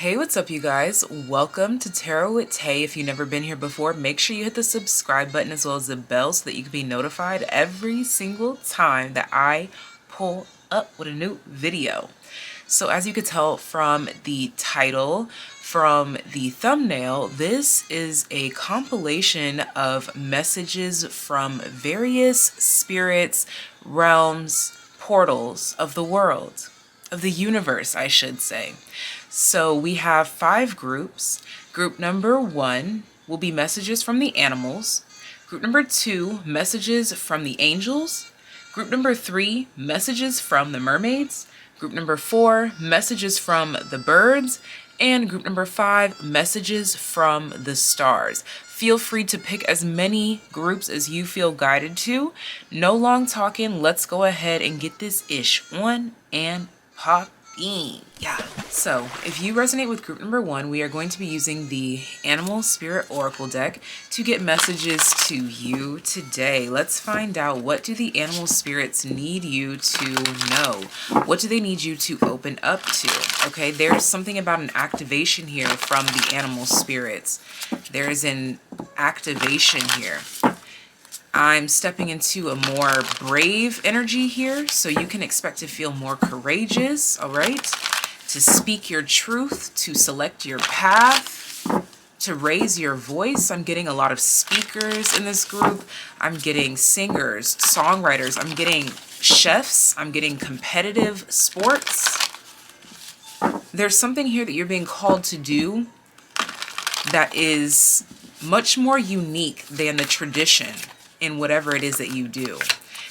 Hey, what's up, you guys? Welcome to Tarot with Tay. If you've never been here before, make sure you hit the subscribe button as well as the bell so that you can be notified every single time that I pull up with a new video. So as you could tell from the title, from the thumbnail, this is a compilation of messages from various spirits, realms, portals of the world, of the universe, I should say. So we have 5 groups. Group number 1 will be messages from the animals. Group number 2, messages from the angels. Group number 3, messages from the mermaids. Group number 4, messages from the birds. And group number 5, messages from the stars. Feel free to pick as many groups as you feel guided to. No long talking, let's go ahead and get this ish on and pop in. Yeah. So if you resonate with group number 1, we are going to be using the Animal Spirit Oracle deck to get messages to you today. Let's find out, what do the animal spirits need you to know? What do they need you to open up to? Okay, there's something about an activation here from the animal spirits. There is an activation here. I'm stepping into a more brave energy here, so you can expect to feel more courageous, all right? To speak your truth, to select your path, to raise your voice. I'm getting a lot of speakers in this group. I'm getting singers, songwriters. I'm getting chefs. I'm getting competitive sports. There's something here that you're being called to do that is much more unique than the tradition in whatever it is that you do.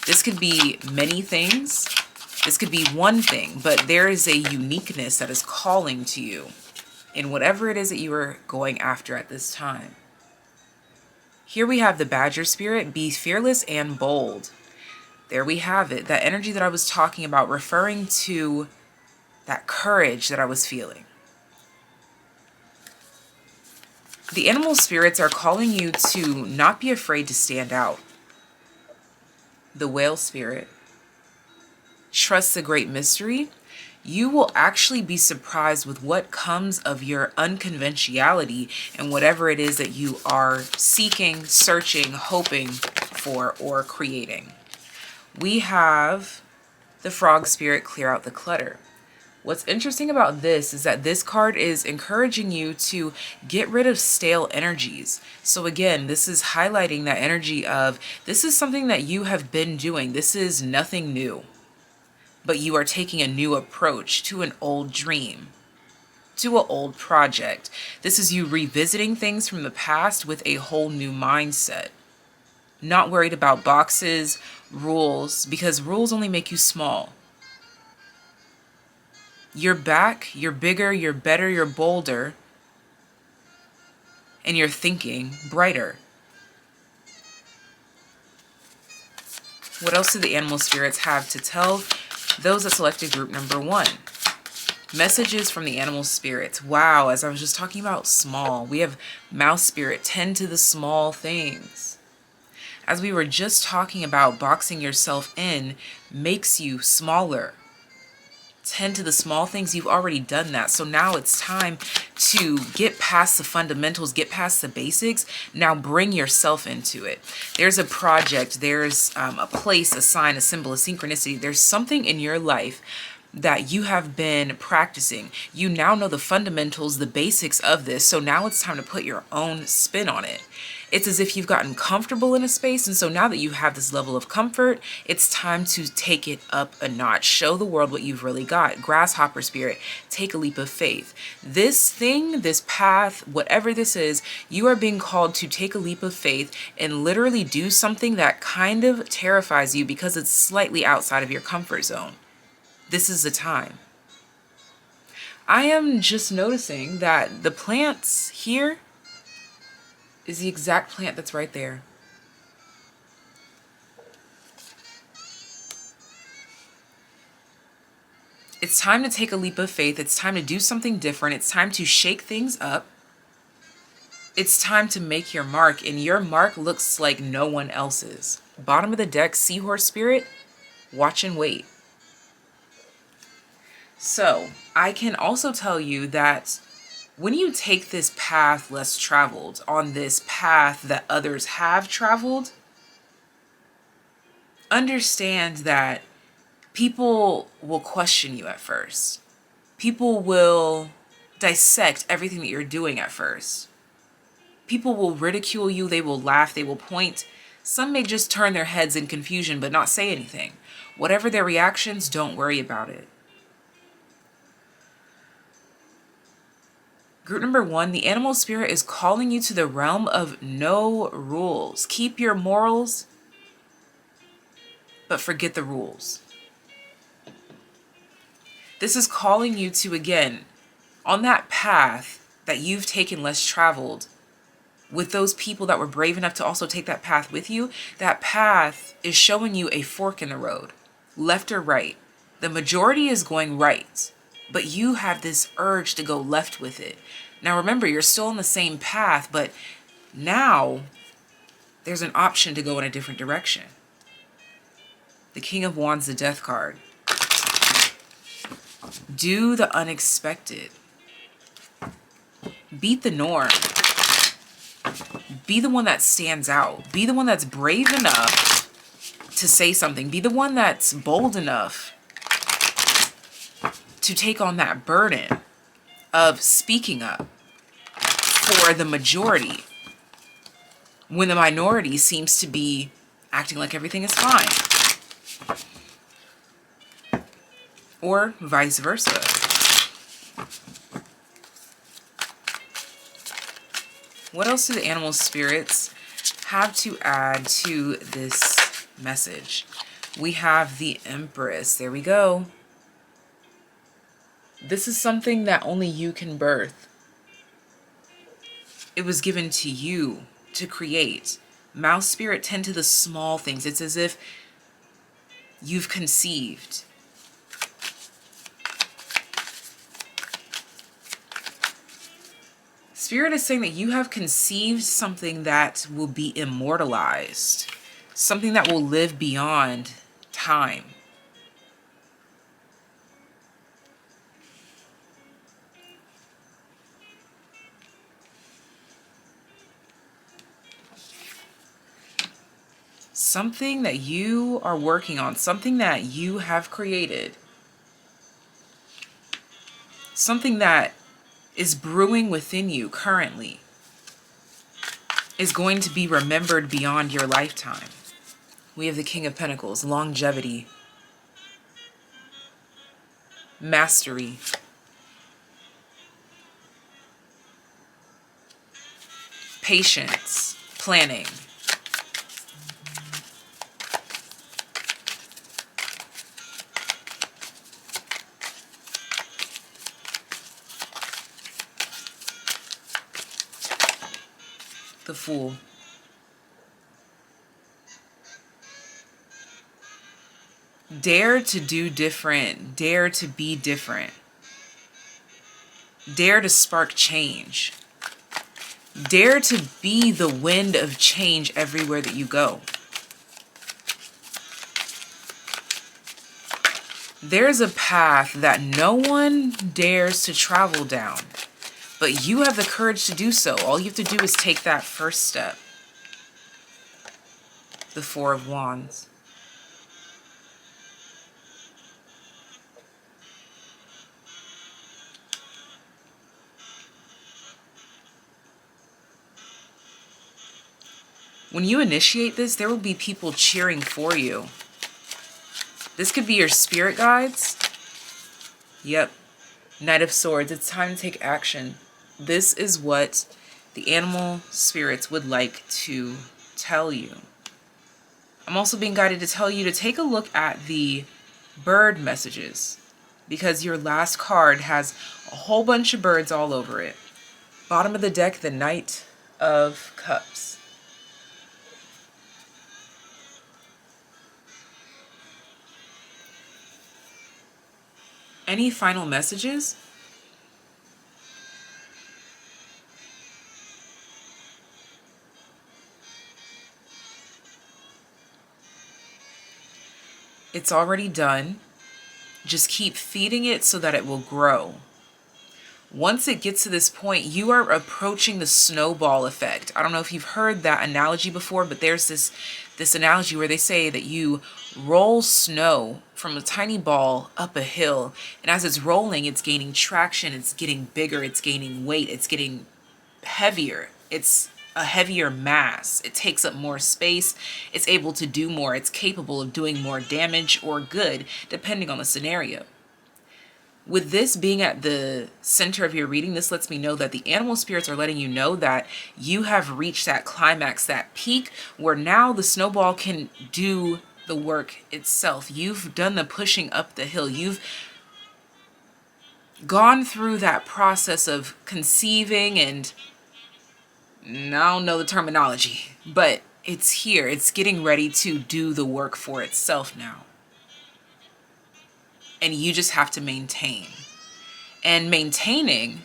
This could be many things. This could be one thing, but there is a uniqueness that is calling to you in whatever it is that you are going after at this time. Here we have the Badger Spirit, be fearless and bold. There we have it, that energy that I was talking about, referring to that courage that I was feeling. The animal spirits are calling you to not be afraid to stand out. The Whale Spirit, trust the great mystery. You will actually be surprised with what comes of your unconventionality and whatever it is that you are seeking, searching, hoping for, or creating. We have the Frog Spirit, clear out the clutter. What's interesting about this is that this card is encouraging you to get rid of stale energies. So again, this is highlighting that energy of, this is something that you have been doing. This is nothing new, but you are taking a new approach to an old dream, to an old project. This is you revisiting things from the past with a whole new mindset. Not worried about boxes, rules, because rules only make you small. You're back, you're bigger, you're better, you're bolder, and you're thinking brighter. What else do the animal spirits have to tell those that selected group number 1? Messages from the animal spirits. Wow, as I was just talking about small, we have Mouse Spirit, tend to the small things. As we were just talking about, boxing yourself in makes you smaller. Tend to the small things. You've already done that. So now it's time to get past the fundamentals, get past the basics. Now bring yourself into it. There's a project, there's a place, a sign, a symbol, a synchronicity. There's something in your life that you have been practicing. You now know the fundamentals, the basics of this. So now it's time to put your own spin on it. It's as if you've gotten comfortable in a space, and so now that you have this level of comfort, it's time to take it up a notch. Show the world what you've really got. Grasshopper Spirit, take a leap of faith. This thing, this path, whatever this is, you are being called to take a leap of faith and literally do something that kind of terrifies you because it's slightly outside of your comfort zone. This is the time. I am just noticing that the plants here is the exact plant that's right there. It's time to take a leap of faith. It's time to do something different. It's time to shake things up. It's time to make your mark, and your mark looks like no one else's. Bottom of the deck, Seahorse Spirit, watch and wait. So I can also tell you that When you take this path less traveled on this path that others have traveled, understand that people will question you at first. People will dissect everything that you're doing at first. People will ridicule you, they will laugh, they will point. Some may just turn their heads in confusion but not say anything. Whatever their reactions, don't worry about it. Group number 1, the animal spirit is calling you to the realm of no rules. Keep your morals, but forget the rules. This is calling you to, again, on that path that you've taken less traveled, with those people that were brave enough to also take that path with you, that path is showing you a fork in the road, left or right. The majority is going right, but you have this urge to go left with it. Now remember, you're still on the same path, but now there's an option to go in a different direction. The King of Wands, the Death card. Do the unexpected. Beat the norm. Be the one that stands out. Be the one that's brave enough to say something. Be the one that's bold enough to take on that burden of speaking up for the majority when the minority seems to be acting like everything is fine. Or vice versa. What else do the animal spirits have to add to this message? We have the Empress. There we go. This is something that only you can birth. It was given to you to create. Mouse spirit tend to the small things. It's as if you've conceived. Spirit is saying that you have conceived something that will be immortalized, something that will live beyond time. Something that you are working on, something that you have created, something that is brewing within you currently is going to be remembered beyond your lifetime. We have the King of Pentacles, longevity, mastery, patience, planning. The Fool. Dare to do different. Dare to be different. Dare to spark change. Dare to be the wind of change everywhere that you go. There's a path that no one dares to travel down, but you have the courage to do so. All you have to do is take that first step. The Four of Wands. When you initiate this, there will be people cheering for you. This could be your spirit guides. Yep. Knight of Swords. It's time to take action. This is what the animal spirits would like to tell you. I'm also being guided to tell you to take a look at the bird messages, because your last card has a whole bunch of birds all over it. Bottom of the deck, the Knight of Cups. Any final messages? It's already done. Just keep feeding it so that it will grow. Once it gets to this point, you are approaching the snowball effect. I don't know if you've heard that analogy before, but there's this analogy where they say that you roll snow from a tiny ball up a hill, and as it's rolling, it's gaining traction, it's getting bigger, it's gaining weight, it's getting heavier. It's a heavier mass. It takes up more space. It's able to do more. It's capable of doing more damage or good, depending on the scenario. With this being at the center of your reading, this lets me know that the animal spirits are letting you know that you have reached that climax, that peak, where now the snowball can do the work itself. You've done the pushing up the hill. You've gone through that process of conceiving, and I don't know the terminology, but it's here. It's getting ready to do the work for itself now. And you just have to maintain. And maintaining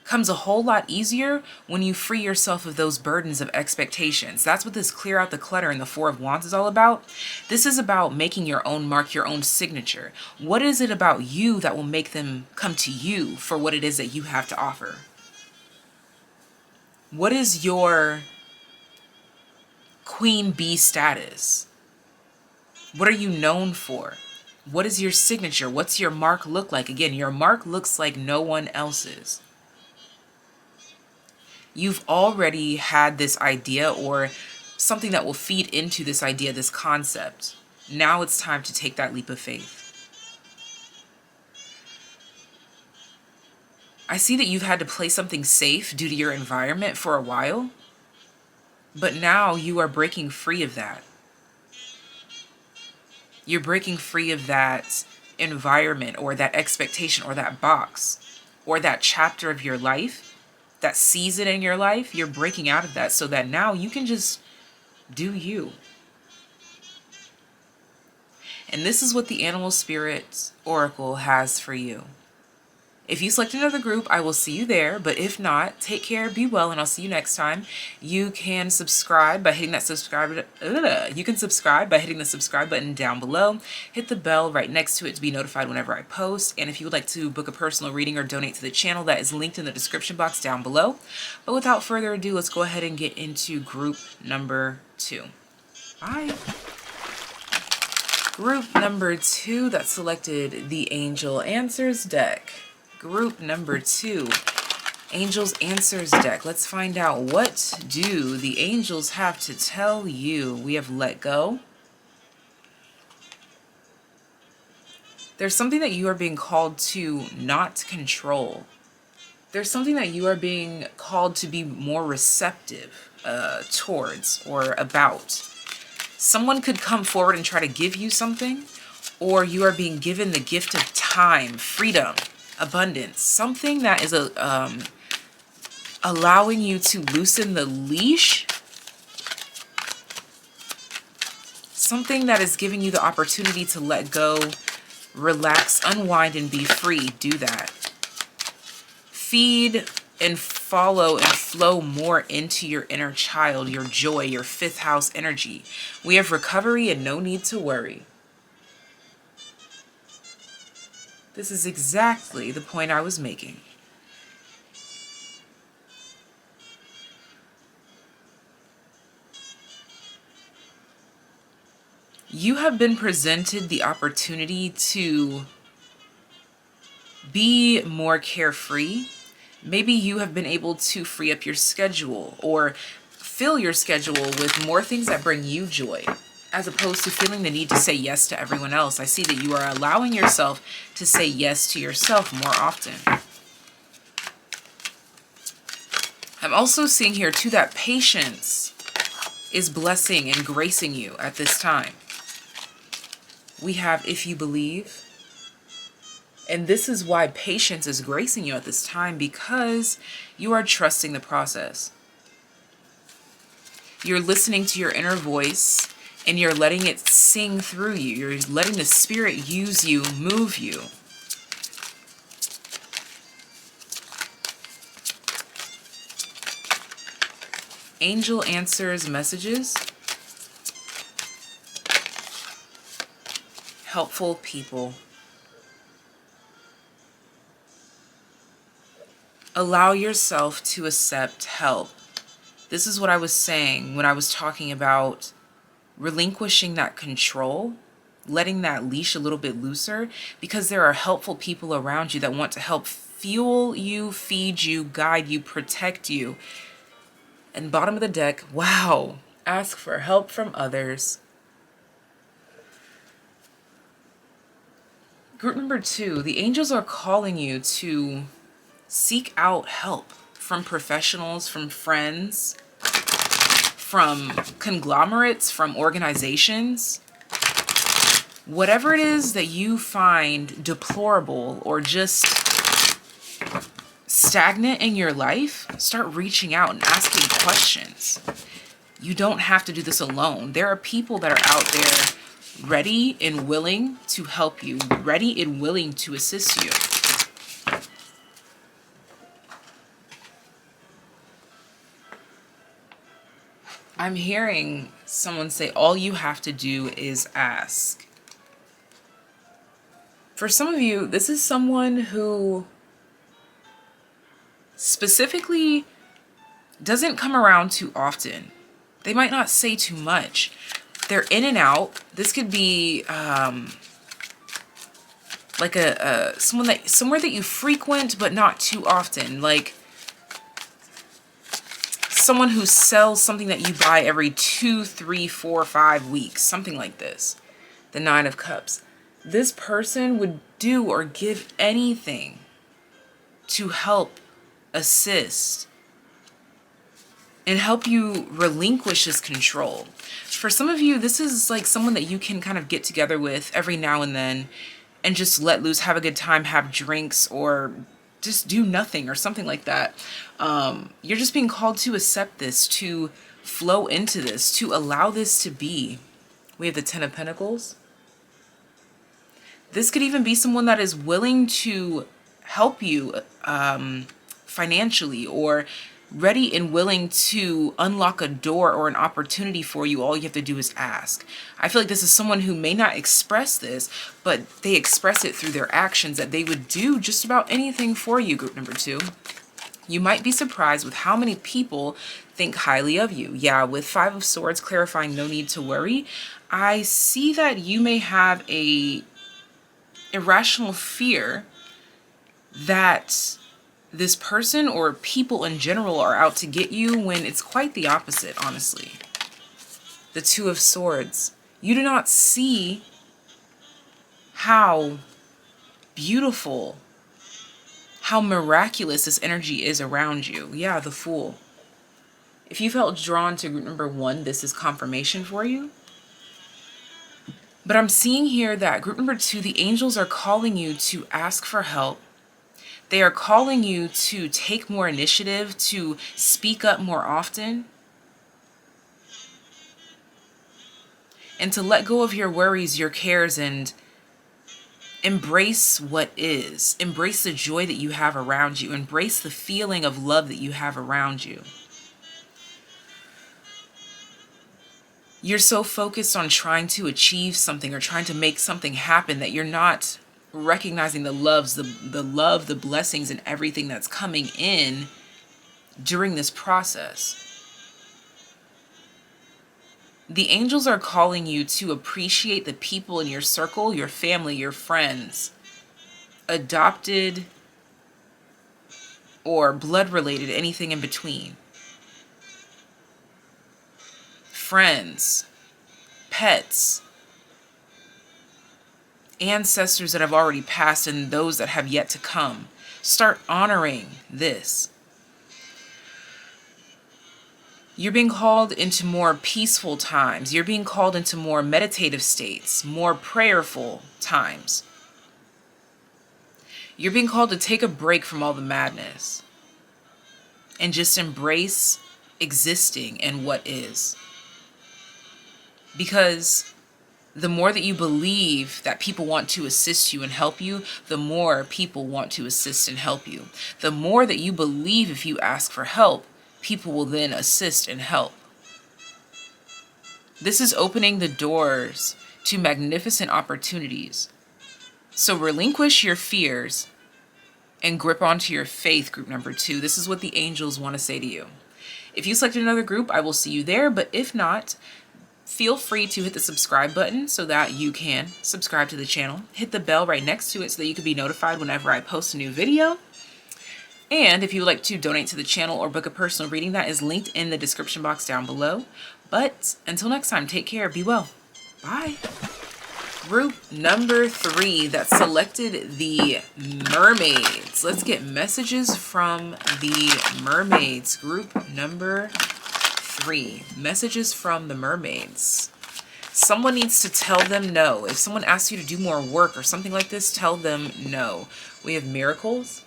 comes a whole lot easier when you free yourself of those burdens of expectations. That's what this clear out the clutter in the Four of Wands is all about. This is about making your own mark, your own signature. What is it about you that will make them come to you for what it is that you have to offer? What is your queen bee status? What are you known for? What is your signature? What's your mark look like? Again, your mark looks like no one else's. You've already had this idea or something that will feed into this idea, this concept. Now it's time to take that leap of faith. I see that you've had to play something safe due to your environment for a while, but now you are breaking free of that. You're breaking free of that environment or that expectation or that box or that chapter of your life, that season in your life. You're breaking out of that so that now you can just do you. And this is what the Animal Spirit Oracle has for you. If you select another group, I will see you there. But if not, take care, be well, and I'll see you next time. You can subscribe by hitting that subscribe button down below. Hit the bell right next to it to be notified whenever I post. And if you would like to book a personal reading or donate to the channel, that is linked in the description box down below. But without further ado, let's go ahead and get into group number 2. Bye. Group number 2 that selected the Angel Answers deck. Group number 2, Angels Answers deck. Let's find out, what do the angels have to tell you? We have let go. There's something that you are being called to not control. There's something that you are being called to be more receptive towards or about. Someone could come forward and try to give you something, or you are being given the gift of time, freedom, abundance, something that is allowing you to loosen the leash, something that is giving you the opportunity to let go, relax, unwind, and be free. Do that. Feed and follow and flow more into your inner child, your joy, your 5th house energy. We have recovery and no need to worry. This is exactly the point I was making. You have been presented the opportunity to be more carefree. Maybe you have been able to free up your schedule or fill your schedule with more things that bring you joy, as opposed to feeling the need to say yes to everyone else. I see that you are allowing yourself to say yes to yourself more often. I'm also seeing here too that patience is blessing and gracing you at this time. We have if you believe. And this is why patience is gracing you at this time, because you are trusting the process. You're listening to your inner voice, and you're letting it sing through you. You're letting the Spirit use you, move you. Angel Answers messages. Helpful people. Allow yourself to accept help. This is what I was saying when I was talking about relinquishing that control, letting that leash a little bit looser, because there are helpful people around you that want to help fuel you, feed you, guide you, protect you. And bottom of the deck, wow, ask for help from others. Group number 2, the angels are calling you to seek out help from professionals, from friends, from conglomerates, from organizations. Whatever it is that you find deplorable or just stagnant in your life, start reaching out and asking questions. You don't have to do this alone. There are people that are out there ready and willing to help you, ready and willing to assist you. I'm hearing someone say, all you have to do is ask. For some of you, this is someone who specifically doesn't come around too often. They might not say too much. They're in and out. This could be like somewhere that you frequent but not too often. Like someone who sells something that you buy every 2, 3, 4, 5 weeks, something like this. The 9 of Cups. This person would do or give anything to help, assist, and help you relinquish this control. For some of you, this is like someone that you can kind of get together with every now and then and just let loose, have a good time, have drinks, or just do nothing or something like that. You're just being called to accept this, to flow into this, to allow this to be. We have the 10 of Pentacles. This could even be someone that is willing to help you financially, or ready and willing to unlock a door or an opportunity for you. All you have to do is ask. I feel like this is someone who may not express this, but they express it through their actions, that they would do just about anything for you, group number 2. You might be surprised with how many people think highly of you. Yeah, with 5 of Swords clarifying no need to worry, I see that you may have a irrational fear that this person or people in general are out to get you, when it's quite the opposite, honestly. The 2 of Swords. You do not see how beautiful, how miraculous this energy is around you. Yeah, the Fool. If you felt drawn to group number 1, this is confirmation for you. But I'm seeing here that group number 2, the angels are calling you to ask for help. They are calling you to take more initiative, to speak up more often, and to let go of your worries, your cares, and embrace what is. Embrace the joy that you have around you. Embrace the feeling of love that you have around you. You're so focused on trying to achieve something or trying to make something happen that you're not recognizing the love, the blessings, and everything that's coming in during this process. The angels are calling you to appreciate the people in your circle, your family, your friends, adopted or blood related, anything in between. Friends, pets, ancestors that have already passed, and those that have yet to come. Start honoring this. You're being called into more peaceful times. You're being called into more meditative states, more prayerful times. You're being called to take a break from all the madness and just embrace existing and what is. Because the more that you believe that people want to assist you and help you, the more people want to assist and help you. The more that you believe if you ask for help, people will then assist and help. This is opening the doors to magnificent opportunities. So relinquish your fears and grip onto your faith, group number 2. This is what the angels want to say to you. If you select another group, I will see you there. But if not, feel free to hit the subscribe button so that you can subscribe to the channel. Hit the bell right next to it so that you can be notified whenever I post a new video. And if you would like to donate to the channel or book a personal reading, that is linked in the description box down below. But until next time, take care, be well. Bye. Group number 3 that selected the mermaids. Let's get messages from the mermaids. Group number 3. Messages from the mermaids. Someone needs to tell them no. If someone asks you to do more work or something like this, tell them no. We have miracles.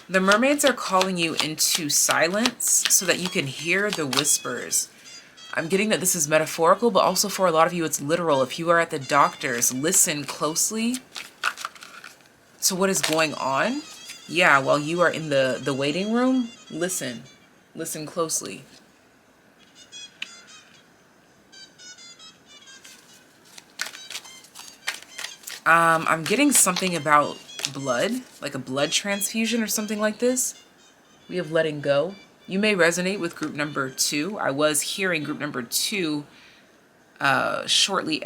The mermaids are calling you into silence so that you can hear the whispers. I'm getting that this is metaphorical, but also for a lot of you it's literal. If you are at the doctor's, listen closely to what is going on. Yeah, while you are in the waiting room, listen. Listen closely. I'm getting something about blood, like a blood transfusion or something like this. We have letting go. You may resonate with group number 2. I was hearing group number 2 shortly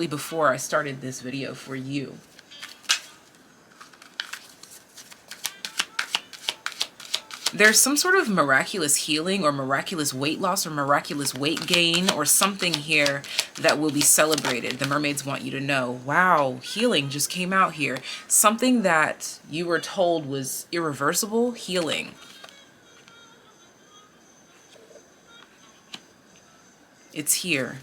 before I started this video for you. There's some sort of miraculous healing or miraculous weight loss or miraculous weight gain or something here that will be celebrated. The mermaids want you to know, wow, healing just came out here. Something that you were told was irreversible, healing. It's here.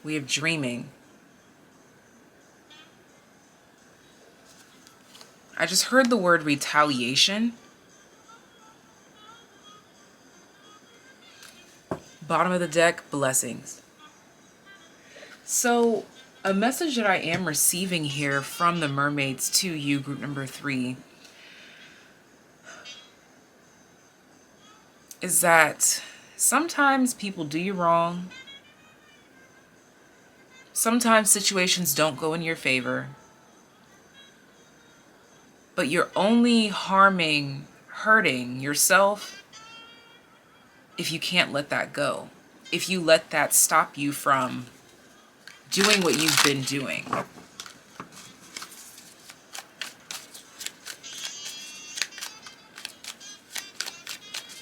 We have dreaming. I just heard the word retaliation. Bottom of the deck, blessings. So a message that I am receiving here from the mermaids to you, group number 3, is that sometimes people do you wrong. Sometimes situations don't go in your favor. But you're only hurting yourself if you can't let that go. If you let that stop you from doing what you've been doing.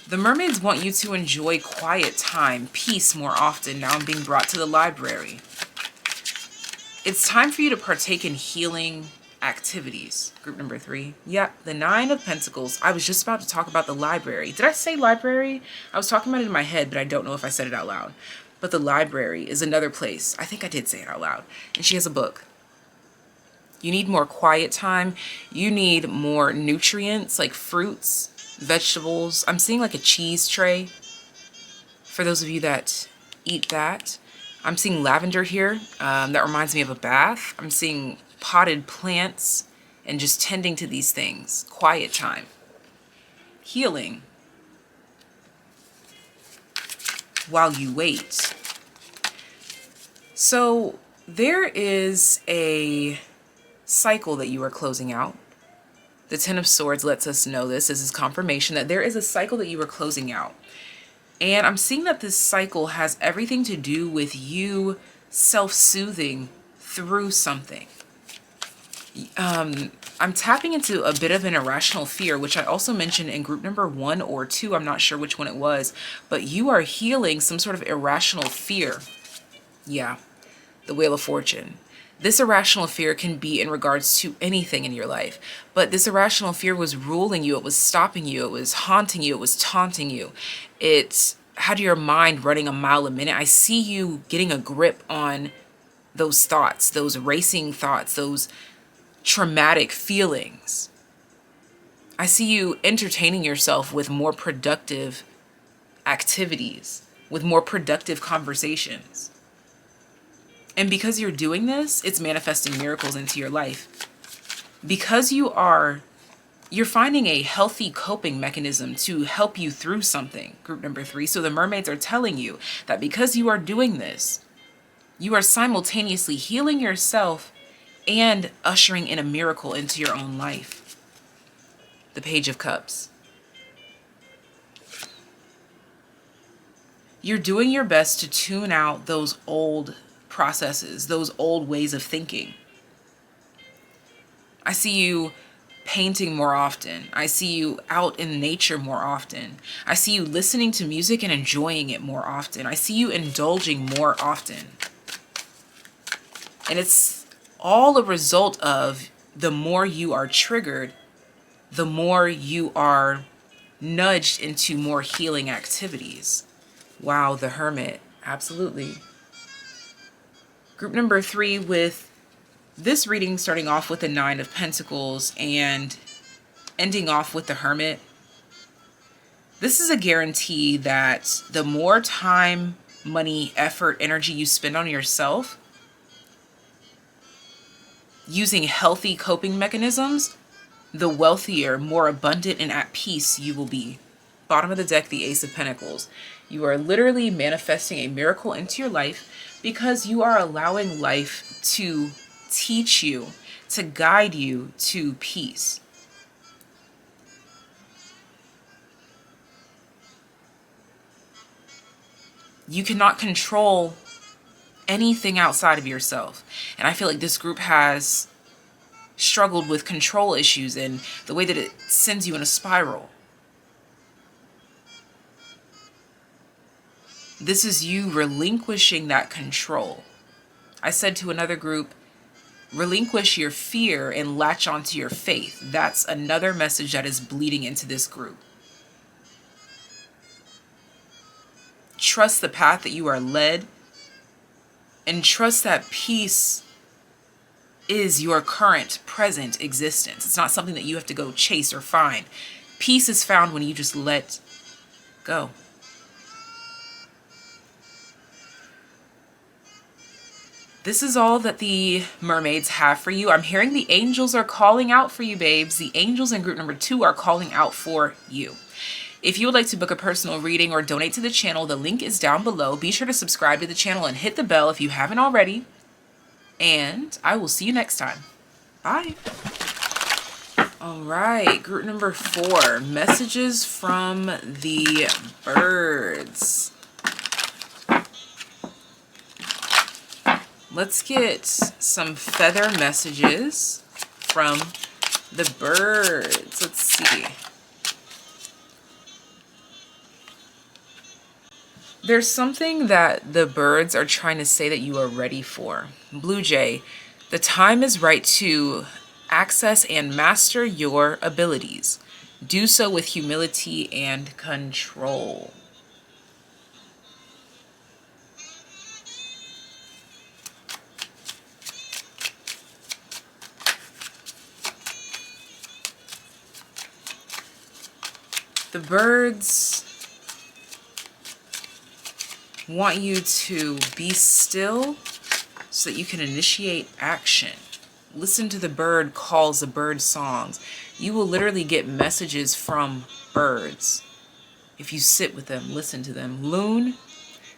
The mermaids want you to enjoy quiet time, peace more often. Now I'm being brought to the library. It's time for you to partake in healing activities. Group number 3. Yeah, the 9 of Pentacles. I was just about to talk about the library. Did I say library? I was talking about it in my head, but I don't know if I said it out loud. But the library is another place. I think I did say it out loud. And she has a book. You need more quiet time. You need more nutrients like fruits, vegetables. I'm seeing like a cheese tray for those of you that eat that. I'm seeing lavender here. That reminds me of a bath. I'm seeing potted plants and just tending to these things. Quiet time. Healing. While you wait. So there is a cycle that you are closing out. The Ten of Swords lets us know this. This is confirmation that there is a cycle that you are closing out. And I'm seeing that this cycle has everything to do with you self-soothing through something. I'm tapping into a bit of an irrational fear, which I also mentioned in group number 1 or 2. I'm not sure which one it was, but you are healing some sort of irrational fear. Yeah, the Wheel of Fortune. This irrational fear can be in regards to anything in your life, but this irrational fear was ruling you. It was stopping you. It was haunting you. It was taunting you. It had your mind running a mile a minute. I see you getting a grip on those thoughts, those racing thoughts, those traumatic feelings. I see you entertaining yourself with more productive activities, with more productive conversations. And because you're doing this, it's manifesting miracles into your life. Because you are You're finding a healthy coping mechanism to help you through something, group number 3. So the mermaids are telling you that because you are doing this, you are simultaneously healing yourself and ushering in a miracle into your own life. The Page of Cups. You're doing your best to tune out those old processes, those old ways of thinking. I see you painting more often. I see you out in nature more often. I see you listening to music and enjoying it more often. I see you indulging more often. And it's all a result of the more you are triggered, the more you are nudged into more healing activities. Wow, the Hermit. Absolutely. Group number 3, with this reading starting off with the 9 of Pentacles and ending off with the Hermit. This is a guarantee that the more time, money, effort, energy you spend on yourself, using healthy coping mechanisms, the wealthier, more abundant, and at peace you will be. Bottom of the deck, the Ace of Pentacles. You are literally manifesting a miracle into your life because you are allowing life to teach you, to guide you to peace. You cannot control anything outside of yourself. And I feel like this group has struggled with control issues and the way that it sends you in a spiral. This is you relinquishing that control. I said to another group, relinquish your fear and latch onto your faith. That's another message that is bleeding into this group. Trust the path that you are led, and trust that peace is your current, present existence. It's not something that you have to go chase or find. Peace is found when you just let go. This is all that the mermaids have for you. I'm hearing the angels are calling out for you, babes. The angels in group number 2 are calling out for you. If you would like to book a personal reading or donate to the channel, the link is down below. Be sure to subscribe to the channel and hit the bell if you haven't already. And I will see you next time. Bye. All right, group number 4, messages from the birds. Let's get some feather messages from the birds. Let's see. There's something that the birds are trying to say that you are ready for. Blue Jay, the time is right to access and master your abilities. Do so with humility and control. The birds want you to be still so that you can initiate action. Listen to the bird calls, the bird songs. You will literally get messages from birds if you sit with them, listen to them. Loon,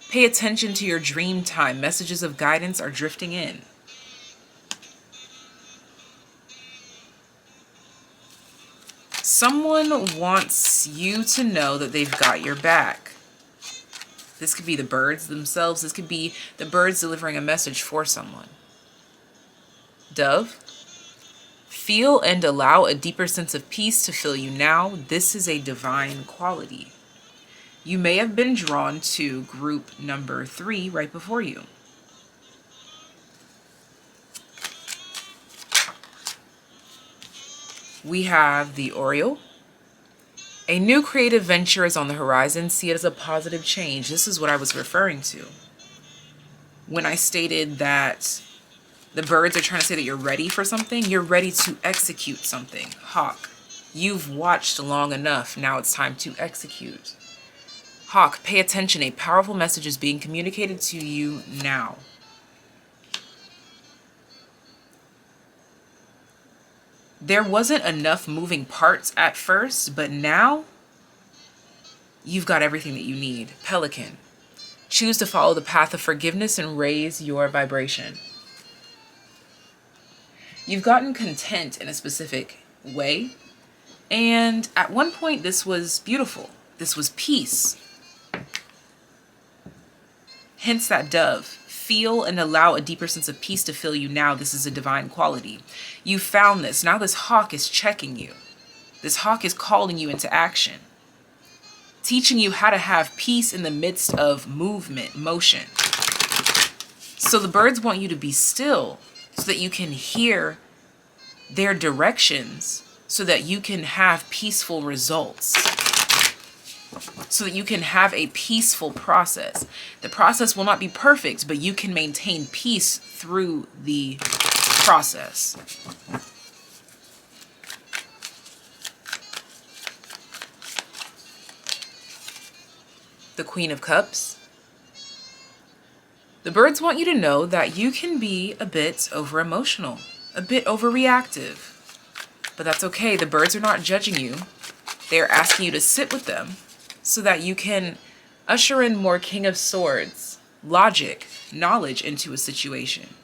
pay attention to your dream time. Messages of guidance are drifting in. Someone wants you to know that they've got your back. This could be the birds themselves. This could be the birds delivering a message for someone. Dove, feel and allow a deeper sense of peace to fill you now. This is a divine quality. You may have been drawn to group number 3 right before you. We have the Oriole. A new creative venture is on the horizon. See it as a positive change. This is what I was referring to when I stated that the birds are trying to say that you're ready for something. You're ready to execute something. Hawk, you've watched long enough. Now it's time to execute. Hawk, pay attention. A powerful message is being communicated to you now. There wasn't enough moving parts at first, but now you've got everything that you need. Pelican. Choose to follow the path of forgiveness and raise your vibration. You've gotten content in a specific way. And at one point, this was beautiful. This was peace. Hence that dove. Feel and allow a deeper sense of peace to fill you now. This is a divine quality. You found this. Now this hawk is checking you. This hawk is calling you into action. Teaching you how to have peace in the midst of movement, motion. So the birds want you to be still so that you can hear their directions, so that you can have peaceful results, so that you can have a peaceful process. The process will not be perfect, but you can maintain peace through the process. The Queen of Cups. The birds want you to know that you can be a bit over-emotional, a bit overreactive. But that's okay. The birds are not judging you. They're asking you to sit with them so that you can usher in more King of Swords, logic, knowledge into a situation.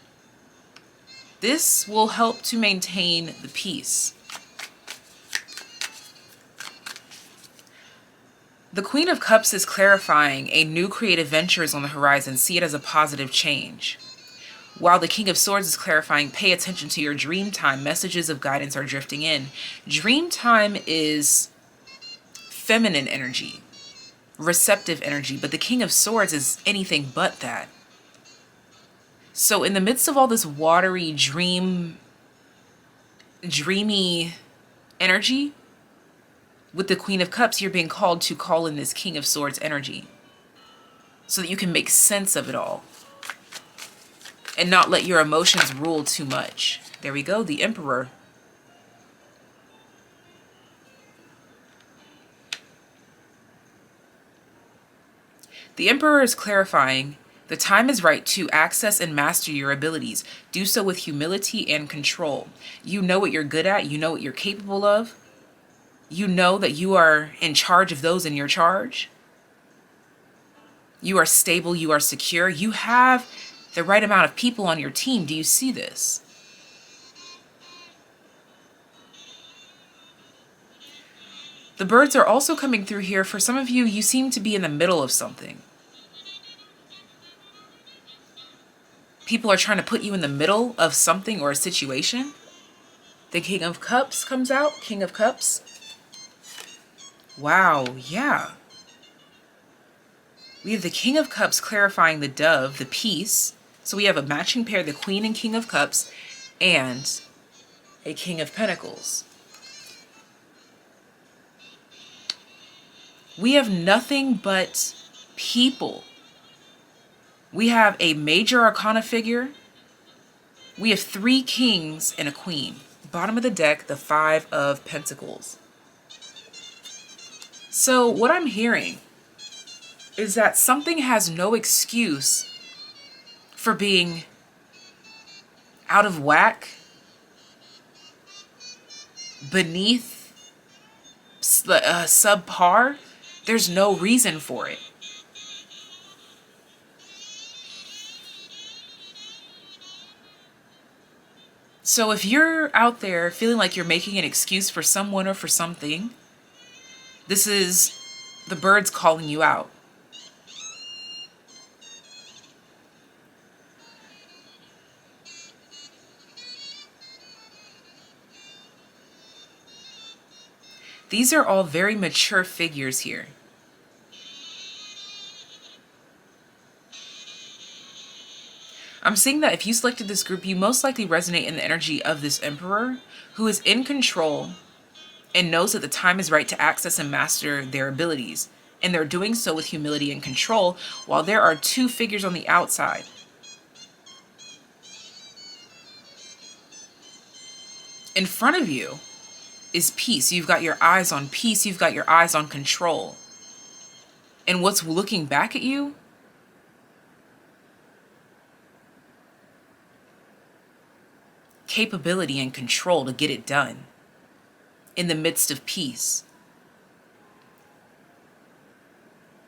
This will help to maintain the peace. The Queen of Cups is clarifying a new creative venture is on the horizon. See it as a positive change. While the King of Swords is clarifying, pay attention to your dream time. Messages of guidance are drifting in. Dream time is feminine energy, receptive energy, but the King of Swords is anything but that. So in the midst of all this watery, dreamy energy, with the Queen of Cups, you're being called to call in this King of Swords energy so that you can make sense of it all and not let your emotions rule too much. There we go, the Emperor. The Emperor is clarifying the time is right to access and master your abilities. Do so with humility and control. You know what you're good at. You know what you're capable of. You know that you are in charge of those in your charge. You are stable. You are secure. You have the right amount of people on your team. Do you see this? The birds are also coming through here. For some of you, you seem to be in the middle of something. People are trying to put you in the middle of something or a situation. The King of Cups comes out. King of Cups. Wow, yeah. We have the King of Cups clarifying the dove, the peace. So we have a matching pair, the Queen and King of Cups, and a King of Pentacles. We have nothing but people. We have a major arcana figure. We have 3 kings and a queen. Bottom of the deck, the 5 of Pentacles. So what I'm hearing is that something has no excuse for being out of whack, beneath, subpar. There's no reason for it. So if you're out there feeling like you're making an excuse for someone or for something, this is the birds calling you out. These are all very mature figures here. I'm seeing that if you selected this group, you most likely resonate in the energy of this Emperor who is in control and knows that the time is right to access and master their abilities. And they're doing so with humility and control, while there are 2 figures on the outside. In front of you is peace. You've got your eyes on peace. You've got your eyes on control. And what's looking back at you? Capability and control to get it done. in the midst of peace.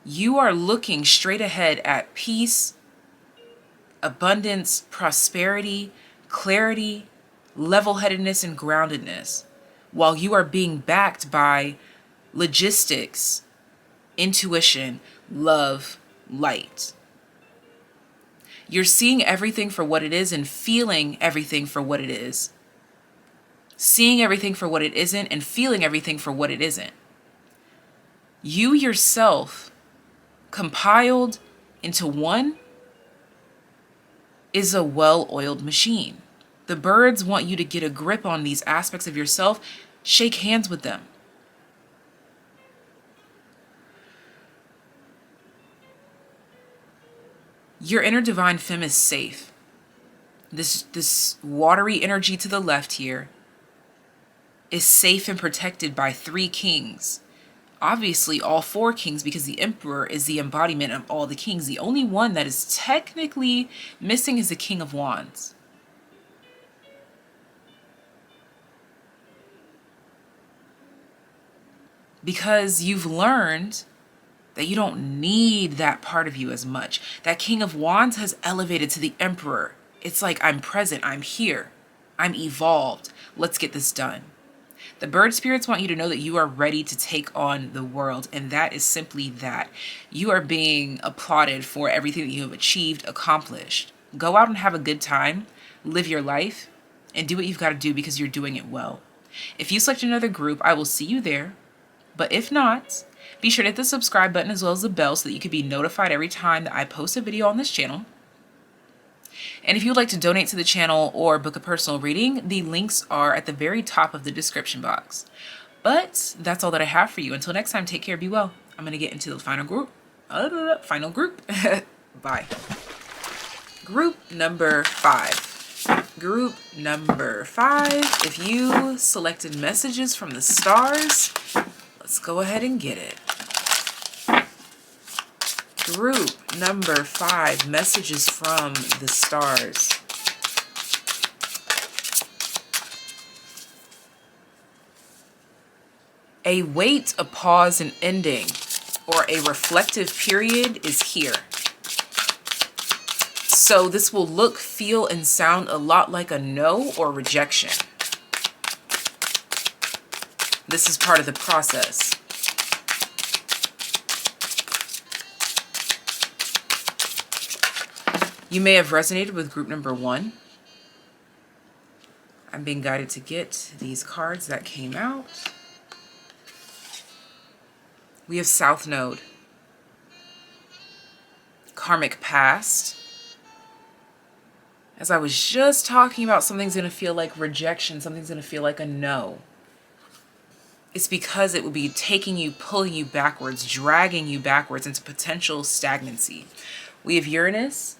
You are looking straight ahead at peace, abundance, prosperity, clarity, level-headedness, and groundedness, while you are being backed by logistics, intuition, love, light. You're seeing everything for what it is and feeling everything for what it is. Seeing everything for what it isn't and feeling everything for what it isn't. You yourself, compiled into one, is a well-oiled machine. The birds want you to get a grip on these aspects of yourself. Shake hands with them. Your inner divine femme is safe. This watery energy to the left here is safe and protected by 3 kings. Obviously, all 4 kings, because the emperor is the embodiment of all the kings. The only one that is technically missing is the King of Wands. Because you've learned that you don't need that part of you as much. That King of Wands has elevated to the emperor. It's like, I'm present, I'm here, I'm evolved. Let's get this done. The bird spirits want you to know that you are ready to take on the world, and that is simply that. You are being applauded for everything that you have achieved, accomplished. Go out and have a good time, live your life, and do what you've got to do because you're doing it well. If you select another group, I will see you there. But if not, be sure to hit the subscribe button as well as the bell so that you can be notified every time that I post a video on this channel. And if you would like to donate to the channel or book a personal reading, the links are at the very top of the description box. But that's all that I have for you. Until next time, take care, be well. I'm going to get into the final group. Bye. Group number 5. Group number 5. If you selected messages from the stars, let's go ahead and get it. Group number 5, messages from the stars. A wait, a pause, an ending, or a reflective period is here. So this will look, feel, and sound a lot like a no or rejection. This is part of the process. You may have resonated with group number 1. I'm being guided to get these cards that came out. We have South Node, Karmic Past. As I was just talking about, something's going to feel like rejection, something's going to feel like a no. It's because it will be taking you, pulling you backwards, dragging you backwards into potential stagnancy. We have Uranus.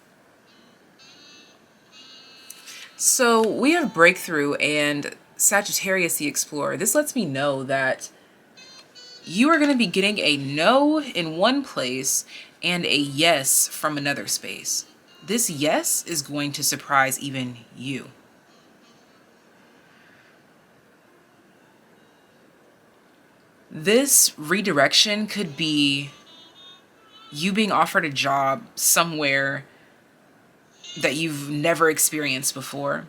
So we have Breakthrough and Sagittarius the Explorer. This lets me know that you are going to be getting a no in one place and a yes from another space. This yes is going to surprise even you. This redirection could be you being offered a job somewhere that you've never experienced before.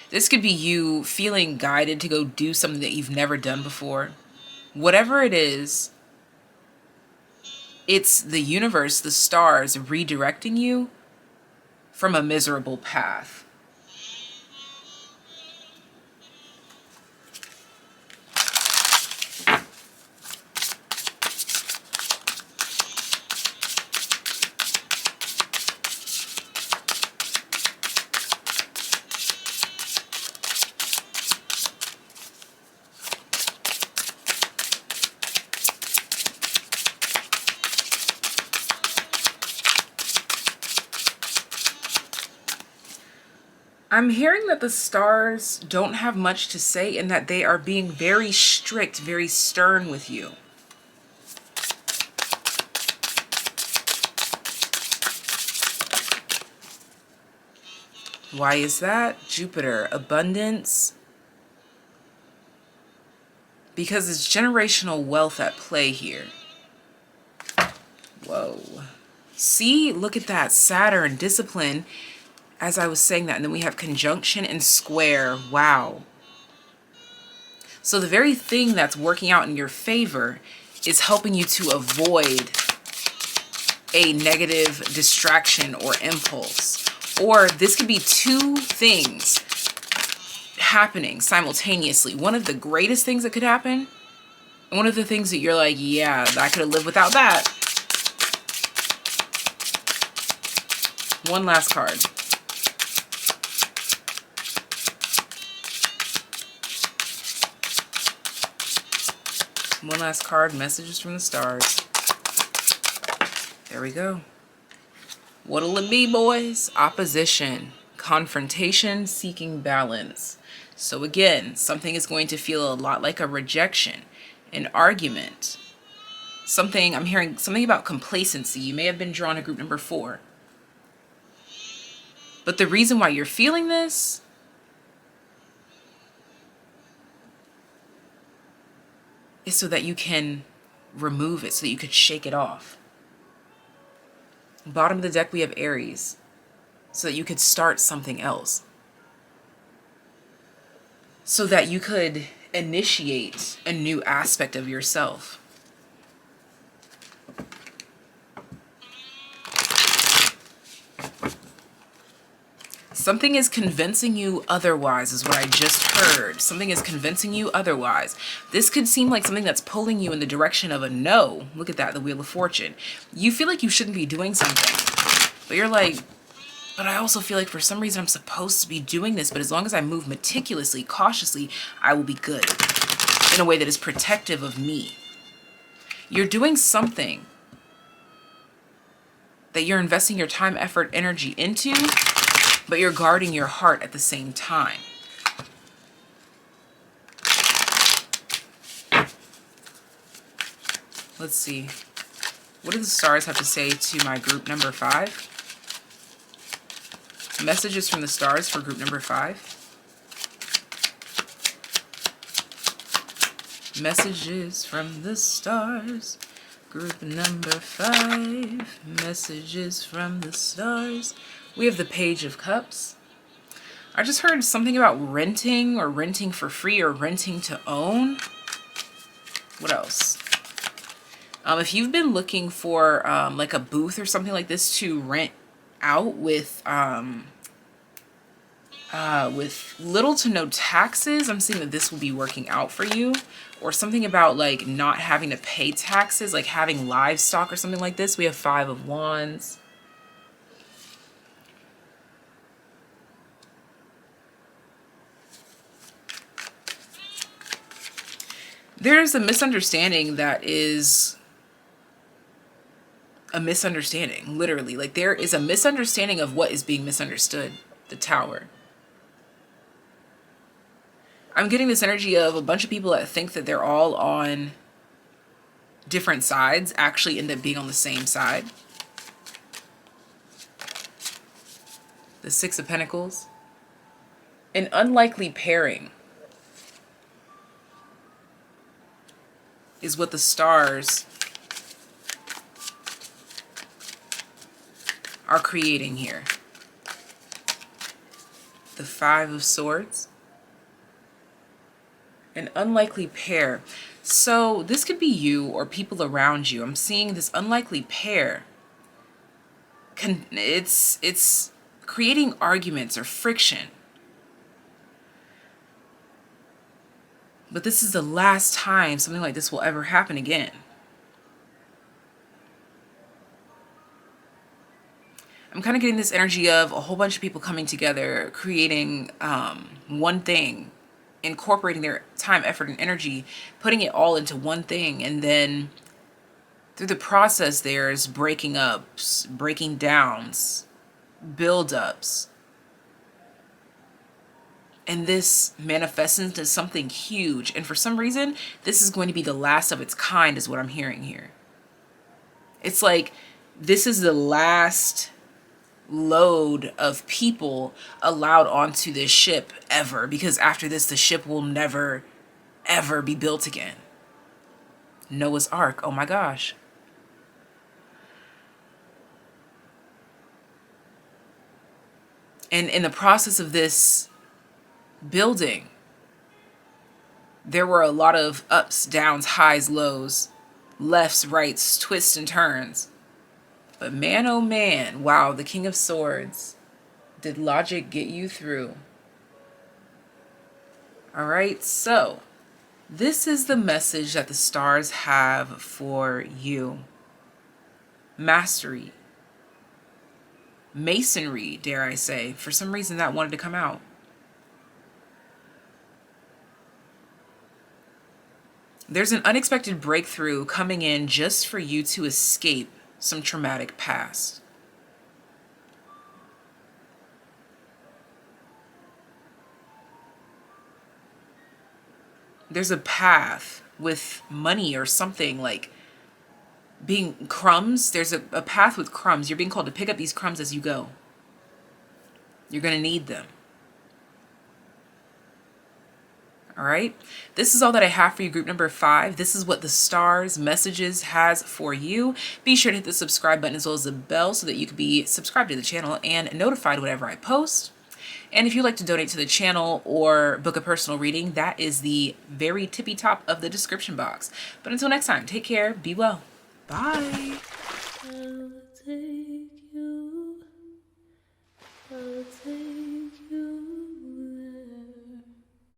This could be you feeling guided to go do something that you've never done before. Whatever it is, it's the universe, the stars redirecting you from a miserable path. I'm hearing that the stars don't have much to say and that they are being very strict, very stern with you. Why is that? Jupiter, abundance, because it's generational wealth at play here. Whoa. See, look at that. Saturn, discipline, as I was saying that. And then we have conjunction and square. Wow. So the very thing that's working out in your favor is helping you to avoid a negative distraction or impulse. Or this could be two things happening simultaneously. One of the greatest things that could happen, and one of the things that you're like, yeah, I could have lived without that. One last card. One last card, messages from the stars. There we go. What'll it be, boys? Opposition, confrontation, seeking balance. So again, something is going to feel a lot like a rejection, an argument. Something, I'm hearing something about complacency. You may have been drawn to group number 4. But the reason why you're feeling this is so that you can remove it, so that you could shake it off. Bottom of the deck, we have Aries, so that you could start something else. So that you could initiate a new aspect of yourself. Something is convincing you otherwise is what I just heard. Something is convincing you otherwise. This could seem like something that's pulling you in the direction of a no. Look at that, the Wheel of Fortune. You feel like you shouldn't be doing something. But you're like, but I also feel like for some reason I'm supposed to be doing this. But as long as I move meticulously, cautiously, I will be good. In a way that is protective of me. You're doing something that you're investing your time, effort, energy into, but you're guarding your heart at the same time. Let's see. What do the stars have to say to my group number 5? Messages from the stars for group number 5. Messages from the stars. Group number 5. Messages from the stars. We have the Page of Cups. I just heard something about renting or renting for free or renting to own. What else? If you've been looking for like a booth or something like this to rent out with little to no taxes, I'm seeing that this will be working out for you. Or something about like not having to pay taxes, like having livestock or something like this. We have 5 of Wands. There's a misunderstanding that is a misunderstanding, literally. Like there is a misunderstanding of what is being misunderstood. The Tower. I'm getting this energy of a bunch of people that think that they're all on different sides actually end up being on the same side. The 6 of Pentacles. An unlikely pairing is what the stars are creating here. The 5 of Swords. An unlikely pair. So this could be you or people around you. I'm seeing this unlikely pair. It's creating arguments or friction. But this is the last time something like this will ever happen again. I'm kind of getting this energy of a whole bunch of people coming together, creating one thing, incorporating their time, effort, and energy, putting it all into one thing. And then through the process, there's breaking ups, breaking downs, build-ups. And this manifests into something huge. And for some reason, this is going to be the last of its kind is what I'm hearing here. It's like this is the last load of people allowed onto this ship ever. Because after this, the ship will never ever be built again. Noah's Ark, oh my gosh. And in the process of this building, there were a lot of ups, downs, highs, lows, lefts, rights, twists, and turns. But man, oh man, wow, the King of Swords. Did logic get you through? All right, so this is the message that the stars have for you. Mastery. Masonry, dare I say. For some reason that wanted to come out. There's an unexpected breakthrough coming in just for you to escape some traumatic past. There's a path with money or something, like being crumbs. There's a path with crumbs. You're being called to pick up these crumbs as you go. You're going to need them. All right. This is all that I have for you, group number 5. This is what the stars messages has for you. Be sure to hit the subscribe button as well as the bell so that you can be subscribed to the channel and notified whenever I post. And if you'd like to donate to the channel or book a personal reading, that is the very tippy top of the description box. But until next time, take care, be well. Bye.